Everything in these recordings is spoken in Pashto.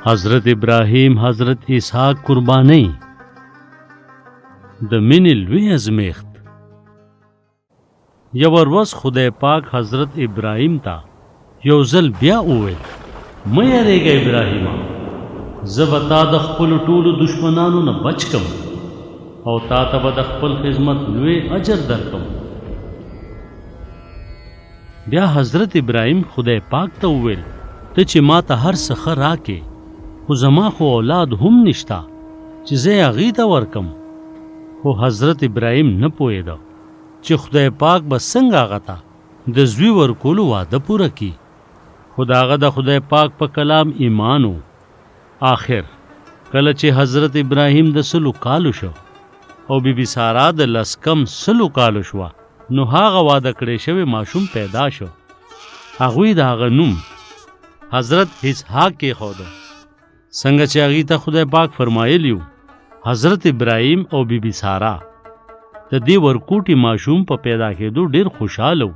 حضرت ابراهیم حضرت اسحاق قرباني د مینې لوی ازمیخت. یو ورځ خدای پاک حضرت ابراهیم ته یو ځل بیا وویل مه یریږه ابراهیمه، زه به تا د خپلو ټولو دشمنانو نه بچ کم او تا ته به د خپل خدمت لوی اجر درکم. بیا حضرت ابراهیم خدای پاک ته وویل ته چې ما ته هر څه ښه راکې، خو زما خو اولاد هم نشته چې زه یې هغې ته ورکم. خو حضرت ابراهیم نه پوهېده چې خدای پاک به څنګه هغه ته د زوی ورکولو وعده پوره کړي. خو د هغه د خدای پاک په کلام ایمان و. آخر کله چې حضرت ابراهیم د 100 کالو شو او بیبي سارا د 100 کالو شوه، نو هغه واده کړی شوی ماشوم پیدا شو. هغوی د هغه نوم حضرت اسحاق کېښوده، څنګه چې هغې ته خدای پاک فرمایلی و. حضرت ابراهیم او بیبي سارا د دې ورکوټي ماشوم په پیدا کېدو ډېر خوشحاله و.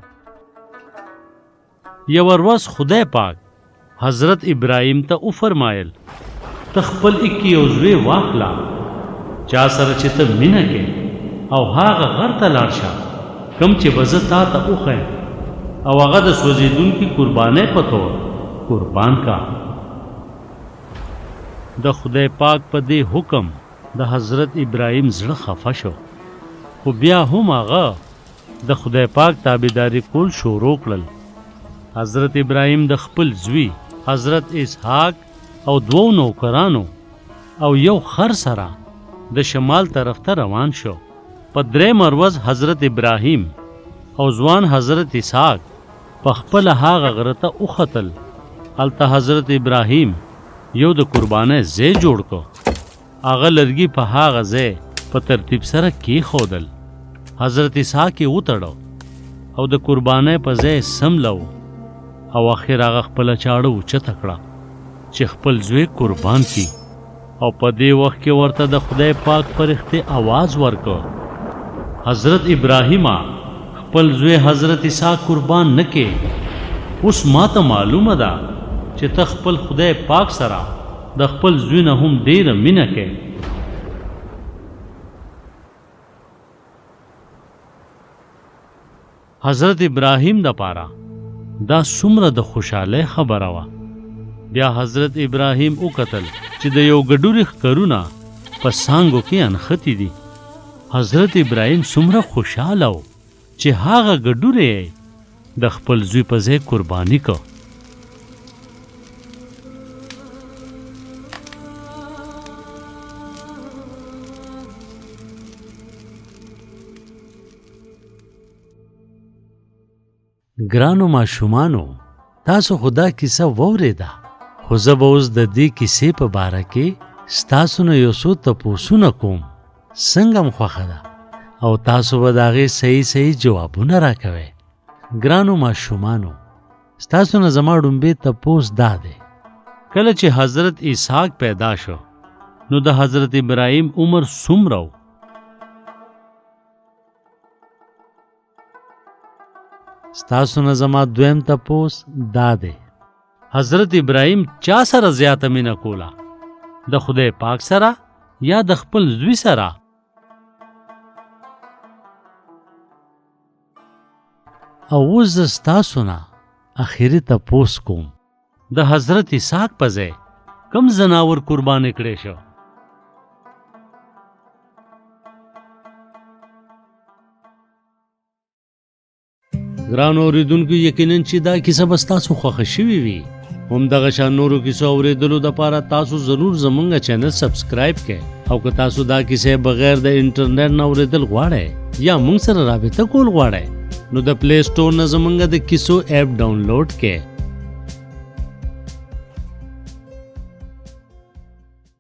یوه ورځ خدای پاک حضرت ابراهیم ته وفرمایل ته خپل اکی یو زوی واخله چا سره چې ته مینه کې او هغه غر ته لاړ شه کوم چې به زه تا ته وښیم او هغه د سوځېدونکي قربانۍ په طور قربان کا. د خدای پاک په دې حکم د حضرت ابراهیم زړه خفه شو، خو بیا هم هغه د خدای پاک تابعداري کول شروع کړل. حضرت ابراهیم د خپل زوی حضرت اسحاق او 2 نوکرانو او یو خر سره د شمال طرف ته روان شو. په 3 ورځ حضرت ابراهیم او ځوان حضرت اسحاق په خپله هغه غره ته وختل. هلته حضرت ابراهیم یو د قربانۍ ځای جوړ کړ. هغه لرګي په هغه ځای په ترتیب سره کېښودل. حضرت اسحاق یې وتړو او د قربانۍ په ځای سملو او اخر هغه خپله چاړه اوچته کړه چې خپل زوی قربان کړي. او په دې وخت کې ورته د خدای پاک فرښتې آواز ورکړ حضرت ابراهیمه خپل زوی حضرت اسحاق قربان نه کې. اوس ما ته معلومه ده چې ته خپل خدای پاک سره د خپل زوی نه هم ډېره مینه کې. حضرت ابراهیم دپاره دا څومره د خوشحالۍ خبره وه. بیا حضرت ابراهیم وکتل چې د یو ګډوري ښکرونه په څانګو کې انښتي دي. حضرت ابراهیم څومره خوشحاله و چې هغه ګډوری یې د خپل زوی په ځای قرباني کړ. ګرانو ماشومانو، تاسو خو دا کیسه واورېده، خو زه به اوس د دې کیسې په باره کې ستاسو نه یو څو تپوسونه کوم. څنګه م خوښه ده او تاسو به د هغې صحیح جوابونه راکوئ. ګرانو ماشومانو، ستاسو نه زما ډومبې تپوس دا دی، کله چې حضرت اسحاق پیدا شو نو د حضرت ابراهیم عمر څومره و؟ ستاسو نه زما دویم تپوس دا دی، حضرت ابراهیم چا سره زیاته مینه کوله؟ د خدای پاک سره یا د خپل زوی سره؟ او اوس زه ستاسو نه اخري تپوس کوم، د حضرت اسحاق په ځای کوم ځناور قرباني کړی شو؟ ګرانو اورېدونکو، یقیناً چې دا کیسه به ستاسو خوښه شوې وي. همدغه شان نورو کیسو اورېدلو دپاره تاسو ضرور زموږ چینل سبسکرایب کړئ. او که تاسو دا کیسې بغیر د انټرنیټ نه اورېدل غواړئ یا موږ سره رابطه کول غواړئ، نو د پلی سټور نه زموږ د کیسو ایپ ډاونلوډ کړئ